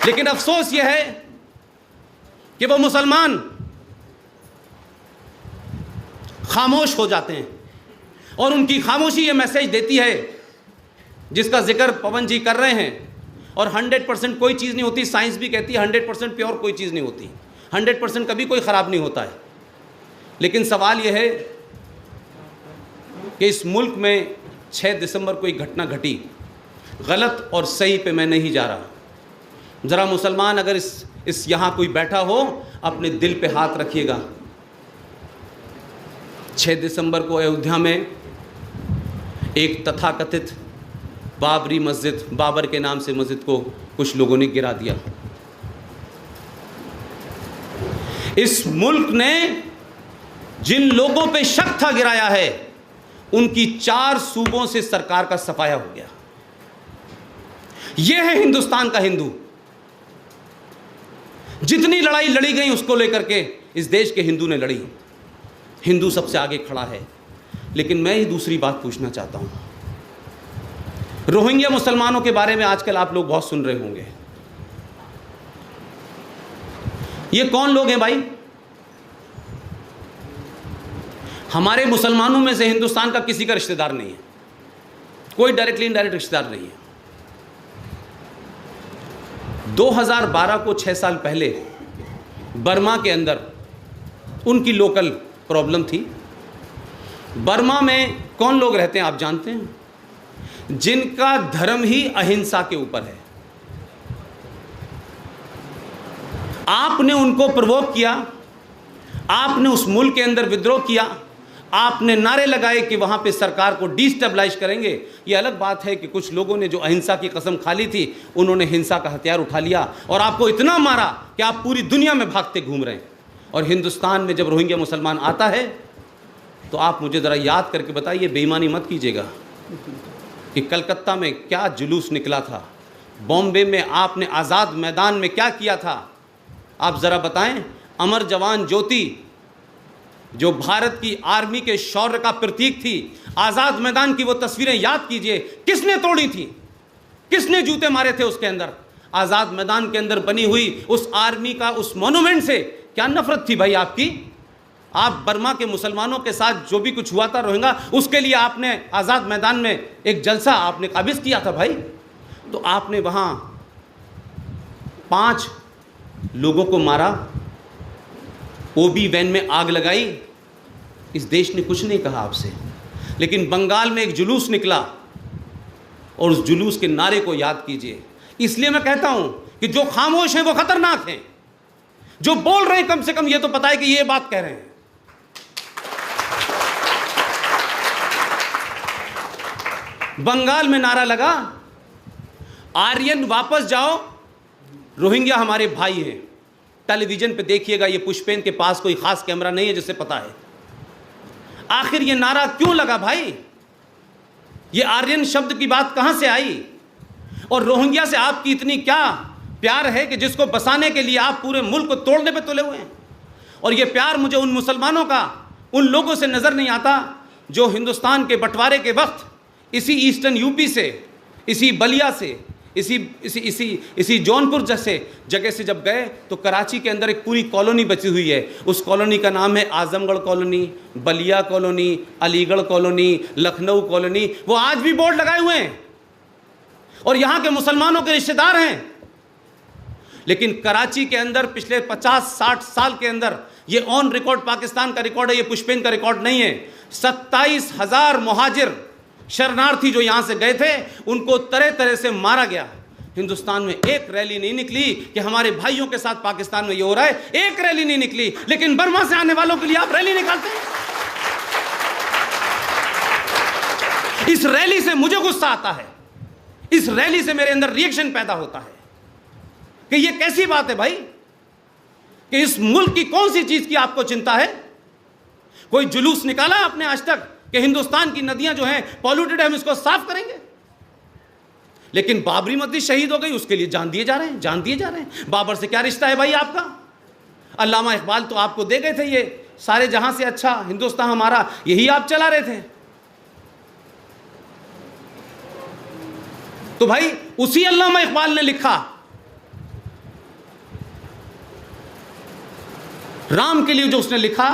लेकिन अफसोस यह है कि वो मुसलमान खामोश हो जाते हैं और उनकी खामोशी ये मैसेज देती है जिसका जिक्र पवन जी कर रहे हैं। और 100% कोई चीज़ नहीं होती, साइंस भी कहती है 100% प्योर कोई चीज़ नहीं होती, 100% कभी कोई ख़राब नहीं होता है। लेकिन सवाल यह है कि इस मुल्क में 6 दिसंबर को एक घटना घटी, गलत और सही पे मैं नहीं जा रहा। ज़रा मुसलमान अगर इस यहाँ कोई बैठा हो, अपने दिल पे हाथ रखिएगा। 6 दिसंबर को अयोध्या में एक तथाकथित बाबरी मस्जिद, बाबर के नाम से मस्जिद को कुछ लोगों ने गिरा दिया। इस मुल्क ने जिन लोगों पे शक था गिराया है, उनकी 4 सूबों से सरकार का सफाया हो गया। यह है हिंदुस्तान का हिंदू। जितनी लड़ाई लड़ी गई उसको लेकर के इस देश के हिंदू ने लड़ी, हिंदू सबसे आगे खड़ा है। लेकिन मैं ही दूसरी बात पूछना चाहता हूं। रोहिंग्या मुसलमानों के बारे में आजकल आप लोग बहुत सुन रहे होंगे। ये कौन लोग हैं भाई? हमारे मुसलमानों में से हिंदुस्तान का किसी का रिश्तेदार नहीं है, कोई डायरेक्टली इनडायरेक्ट रिश्तेदार नहीं है। 2012 को 6 साल पहले बर्मा के अंदर उनकी लोकल प्रॉब्लम थी। बर्मा में कौन लोग रहते हैं आप जानते हैं? जिनका धर्म ही अहिंसा के ऊपर है। आपने उनको प्रवोक किया, आपने उस मुल्क के अंदर विद्रोह किया, आपने नारे लगाए कि वहां पे सरकार को डिस्टेबलाइज करेंगे। ये अलग बात है कि कुछ लोगों ने जो अहिंसा की कसम खा ली थी, उन्होंने हिंसा का हथियार उठा लिया और आपको इतना मारा कि आप पूरी दुनिया में भागते घूम रहे हैं। और हिंदुस्तान में जब रोहिंग्या मुसलमान आता है तो आप मुझे ज़रा याद करके बताइए, बेईमानी मत कीजिएगा, कि कलकत्ता में क्या जुलूस निकला था, बॉम्बे में आपने आज़ाद मैदान में क्या किया था, आप ज़रा बताएं। अमर जवान ज्योति जो भारत की आर्मी के शौर्य का प्रतीक थी, आज़ाद मैदान की वो तस्वीरें याद कीजिए, किसने तोड़ी थी, किसने जूते मारे थे उसके अंदर। आज़ाद मैदान के अंदर बनी हुई उस आर्मी का उस मॉन्यूमेंट से क्या नफरत थी भाई आपकी। आप बर्मा के मुसलमानों के साथ जो भी कुछ हुआ था रोहिंग्या, उसके लिए आपने आज़ाद मैदान में एक जलसा आपने काबिज किया था भाई। तो आपने वहाँ 5 लोगों को मारा, ओबी वैन में आग लगाई। इस देश ने कुछ नहीं कहा आपसे। लेकिन बंगाल में एक जुलूस निकला और उस जुलूस के नारे को याद कीजिए। इसलिए मैं कहता हूं कि जो खामोश हैं वो खतरनाक हैं, जो बोल रहे हैं कम से कम ये तो पता है कि ये बात कह रहे हैं। बंगाल में नारा लगा, आर्यन वापस जाओ, रोहिंग्या हमारे भाई हैं। टेलीविजन पे देखिएगा, ये पुष्पेन के पास कोई खास कैमरा नहीं है जिसे पता है। आखिर ये नारा क्यों लगा भाई? ये आर्यन शब्द की बात कहां से आई? और रोहिंग्या से आपकी इतनी क्या प्यार है कि जिसको बसाने के लिए आप पूरे मुल्क को तोड़ने पे तुले हुए हैं? और ये प्यार मुझे उन मुसलमानों का, उन लोगों से नजर नहीं आता जो हिंदुस्तान के बंटवारे के वक्त इसी ईस्टर्न यूपी से, इसी बलिया से, इसी जौनपुर जैसे जगह से जब गए तो कराची के अंदर एक पूरी कॉलोनी बची हुई है। उस कॉलोनी का नाम है Azamgarh colony, Ballia colony, Aligarh colony, Lucknow colony. वो आज भी बोर्ड लगाए हुए हैं और यहाँ के मुसलमानों के रिश्तेदार हैं। लेकिन कराची के अंदर पिछले 50-60 साल के अंदर, ये ऑन रिकॉर्ड पाकिस्तान का रिकॉर्ड है, ये पुष्पेन का रिकॉर्ड नहीं है, 27,000 मुहाजिर शरणार्थी जो यहां से गए थे उनको तरह तरह से मारा गया। हिंदुस्तान में एक रैली नहीं निकली कि हमारे भाइयों के साथ पाकिस्तान में ये हो रहा है, एक रैली नहीं निकली। लेकिन बर्मा से आने वालों के लिए आप रैली निकालते हैं। इस रैली से मुझे गुस्सा आता है, इस रैली से मेरे अंदर रिएक्शन पैदा होता है कि ये कैसी बात है भाई, कि इस मुल्क की कौन सी चीज की आपको चिंता है? कोई जुलूस निकाला आपने आज तक कि हिंदुस्तान की नदियां जो हैं पॉल्यूटेड है, हम इसको साफ करेंगे? लेकिन बाबरी मस्जिद शहीद हो गई, उसके लिए जान दिए जा रहे हैं, जान दिए जा रहे हैं। बाबर से क्या रिश्ता है भाई आपका? अल्लामा इकबाल तो आपको दे गए थे ये सारे जहां से अच्छा हिंदुस्तान हमारा, यही आप चला रहे थे। तो भाई उसी अल्लामा इकबाल ने लिखा राम के लिए जो उसने लिखा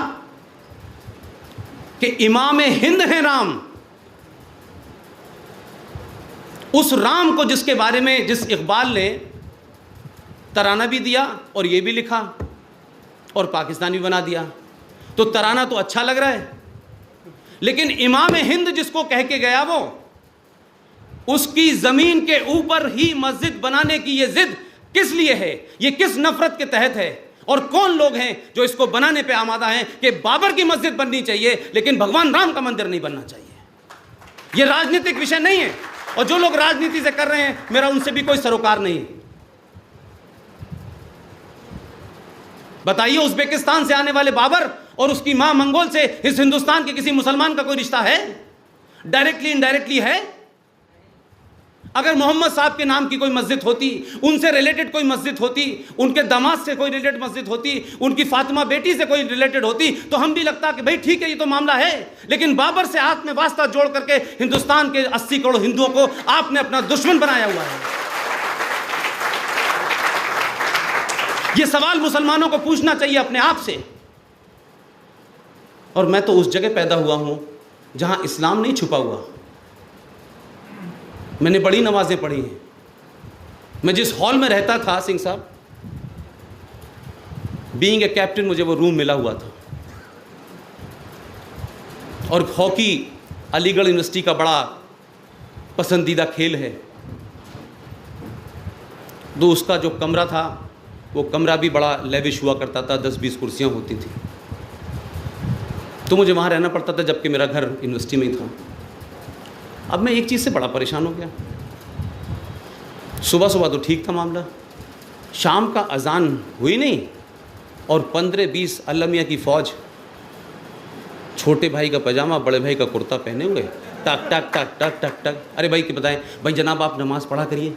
कि इमाम हिंद है राम, उस राम को जिसके बारे में जिस इकबाल ने तराना भी दिया और ये भी लिखा और पाकिस्तान भी बना दिया, तो तराना तो अच्छा लग रहा है, लेकिन इमाम हिंद जिसको कह के गया वो, उसकी जमीन के ऊपर ही मस्जिद बनाने की ये जिद किस लिए है, ये किस नफरत के तहत है, और कौन लोग हैं जो इसको बनाने पे आमादा हैं कि बाबर की मस्जिद बननी चाहिए लेकिन भगवान राम का मंदिर नहीं बनना चाहिए। ये राजनीतिक विषय नहीं है, और जो लोग राजनीति से कर रहे हैं मेरा उनसे भी कोई सरोकार नहीं है। बताइए, उज्बेकिस्तान से आने वाले बाबर और उसकी मां मंगोल से इस हिंदुस्तान के किसी मुसलमान का कोई रिश्ता है? डायरेक्टली इनडायरेक्टली है। अगर मोहम्मद साहब के नाम की कोई मस्जिद होती, उनसे रिलेटेड कोई मस्जिद होती, उनके दामाद से कोई रिलेटेड मस्जिद होती, उनकी फातिमा बेटी से कोई रिलेटेड होती, तो हम भी लगता कि भाई ठीक है, ये तो मामला है। लेकिन बाबर से हाथ में वास्ता जोड़ करके हिंदुस्तान के 80 करोड़ हिंदुओं को आपने अपना दुश्मन बनाया हुआ है। ये सवाल मुसलमानों को पूछना चाहिए अपने आप से। और मैं तो उस जगह पैदा हुआ हूं जहां इस्लाम नहीं छुपा हुआ। मैंने बड़ी नमाजें पढ़ी हैं। मैं जिस हॉल में रहता था, सिंह साहब, बीइंग ए कैप्टन मुझे वो रूम मिला हुआ था, और हॉकी अलीगढ़ यूनिवर्सिटी का बड़ा पसंदीदा खेल है, तो उसका जो कमरा था वो कमरा भी बड़ा लेविश हुआ करता था, 10-20 कुर्सियाँ होती थी, तो मुझे वहाँ रहना पड़ता था जबकि मेरा घर यूनिवर्सिटी में ही था। अब मैं एक चीज़ से बड़ा परेशान हो गया। सुबह सुबह तो ठीक था मामला, शाम का अजान हुई नहीं और 15-20 अल्लाह मियाँ की फ़ौज, छोटे भाई का पजामा बड़े भाई का कुर्ता पहने हुए, टक टक टक टक टक टक। अरे भाई कि बताएं, भाई जनाब आप नमाज़ पढ़ा करिए,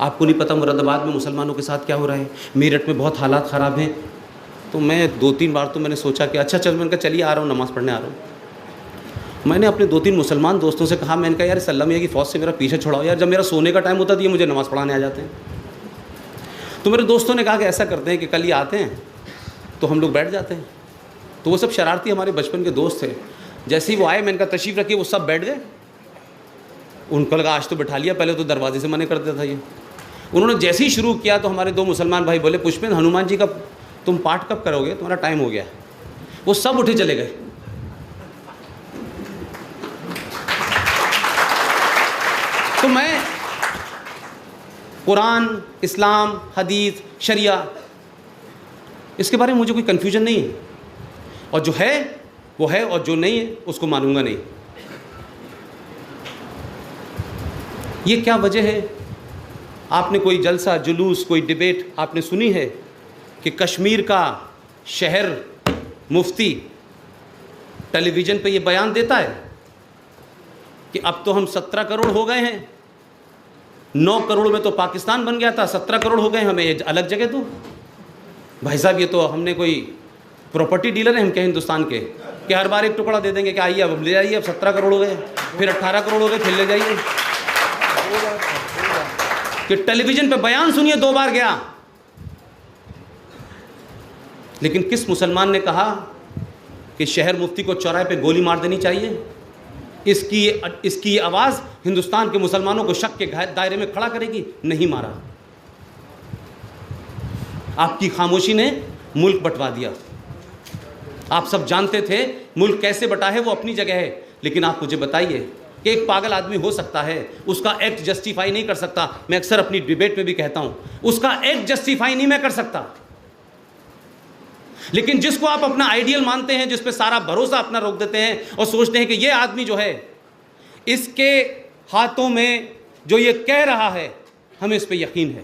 आपको नहीं पता मुरादाबाद में मुसलमानों के साथ क्या हो रहा है, मेरठ में बहुत हालात ख़राब हैं। तो मैं 2-3 बार तो मैंने सोचा कि अच्छा चल, मैंने कहा चलिए आ रहा हूँ, नमाज़ पढ़ने आ रहा हूँ। मैंने अपने 2-3 मुसलमान दोस्तों से कहा, मैंने कहा यार अल्लाह मियाँ की फ़ौज से मेरा पीछे छुड़ाओ यार, जब मेरा सोने का टाइम होता है तो ये मुझे नमाज़ पढ़ाने आ जाते हैं। तो मेरे दोस्तों ने कहा कि ऐसा करते हैं कि कल ही आते हैं तो हम लोग बैठ जाते हैं। तो वो सब शरारती हमारे बचपन के दोस्त थे। जैसे ही वो आए मैंने कहा तशरीफ़ रखिए, वो सब बैठ गए। उनको लगा आज तो बैठा लिया, पहले तो दरवाजे से मना करता था ये। उन्होंने जैसे ही शुरू किया तो हमारे 2 मुसलमान भाई बोले, पुष्पेंद्र हनुमान जी का तुम पाठ कब करोगे, तुम्हारा टाइम हो गया। वो सब उठे चले गए। तो मैं कुरान, इस्लाम, हदीस, शरिया, इसके बारे में मुझे कोई कन्फ्यूजन नहीं है, और जो है वो है और जो नहीं है उसको मानूंगा नहीं। ये क्या वजह है? आपने कोई जलसा जुलूस, कोई डिबेट आपने सुनी है कि कश्मीर का शहर मुफ्ती टेलीविज़न पे ये बयान देता है कि अब तो हम 17 करोड़ हो गए हैं, 9 करोड़ में तो पाकिस्तान बन गया था, 17 करोड़ हो गए, हमें ये अलग जगह दो। भाई साहब ये तो हमने कोई प्रॉपर्टी डीलर है हम क्या हिंदुस्तान के, कि हर बार एक टुकड़ा दे देंगे कि आइए अब ले जाइए, अब 17 करोड़ हो गए, फिर 18 करोड़ हो गए, फिर ले जाइए। कि टेलीविज़न पे बयान सुनिए 2 बार गया, लेकिन किस मुसलमान ने कहा कि शहर मुफ्ती को चौराहे पे गोली मार देनी चाहिए? इसकी आवाज़ हिंदुस्तान के मुसलमानों को शक के दायरे में खड़ा करेगी? नहीं मारा। आपकी खामोशी ने मुल्क बंटवा दिया। आप सब जानते थे मुल्क कैसे बटा है, वो अपनी जगह है, लेकिन आप मुझे बताइए कि एक पागल आदमी हो सकता है, उसका एक्ट जस्टिफाई नहीं कर सकता। मैं अक्सर अपनी डिबेट में भी कहता हूं, उसका एक्ट जस्टिफाई नहीं मैं कर सकता, लेकिन जिसको आप अपना आइडियल मानते हैं, जिस पे सारा भरोसा अपना रोक देते हैं और सोचते हैं कि ये आदमी जो है, इसके हाथों में जो ये कह रहा है हमें इस पे यकीन है,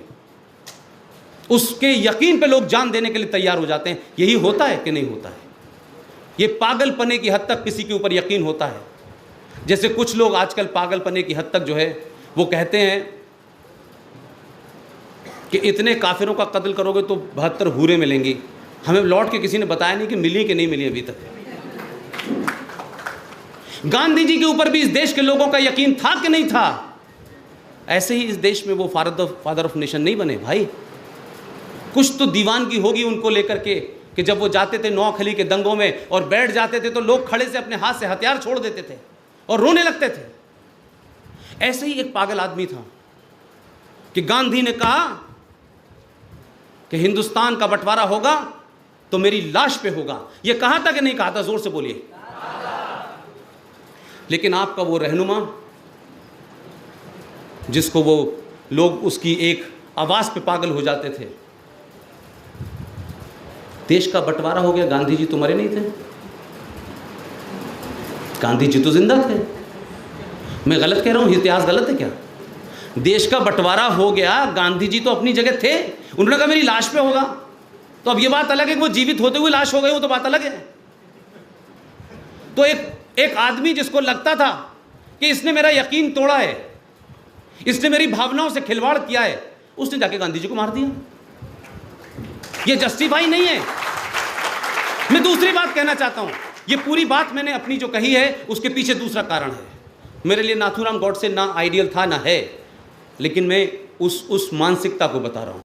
उसके यकीन पे लोग जान देने के लिए तैयार हो जाते हैं। यही होता है कि नहीं होता है? ये पागलपने की हद तक किसी के ऊपर यकीन होता है। जैसे कुछ लोग आजकल पागलपने की हद तक जो है वो कहते हैं कि इतने काफिरों का कत्ल करोगे तो 72 हूरें मिलेंगी। हमें लौट के किसी ने बताया नहीं कि मिली कि नहीं मिली अभी तक। गांधी जी के ऊपर भी इस देश के लोगों का यकीन था कि नहीं था? ऐसे ही इस देश में वो फादर ऑफ नेशन नहीं बने भाई। कुछ तो दीवानगी होगी उनको लेकर के कि जब वो जाते थे नौखली के दंगों में और बैठ जाते थे तो लोग खड़े से अपने हाथ से हथियार छोड़ देते थे और रोने लगते थे। ऐसे ही एक पागल आदमी था कि गांधी ने कहा कि हिंदुस्तान का बंटवारा होगा तो मेरी लाश पे होगा। यह कहा था कि नहीं कहा था? जोर से बोलिए। लेकिन आपका वो रहनुमा जिसको वो लोग उसकी एक आवाज पे पागल हो जाते थे, देश का बंटवारा हो गया, गांधी जी तो मरे नहीं थे, गांधी जी तो जिंदा थे। मैं गलत कह रहा हूं? इतिहास गलत है क्या? देश का बंटवारा हो गया, गांधी जी तो अपनी जगह थे, उन्होंने कहा मेरी लाश पे होगा। तो अब ये बात अलग है कि वो जीवित होते हुए लाश हो गए, वो तो बात अलग है। तो एक आदमी जिसको लगता था कि इसने मेरा यकीन तोड़ा है, इसने मेरी भावनाओं से खिलवाड़ किया है, उसने जाके गांधी जी को मार दिया। ये जस्टिफाई नहीं है। मैं दूसरी बात कहना चाहता हूं, ये पूरी बात मैंने अपनी जो कही है उसके पीछे दूसरा कारण है। मेरे लिए नाथूराम गॉडसे ना आइडियल था ना है, लेकिन मैं उस मानसिकता को बता रहा हूं।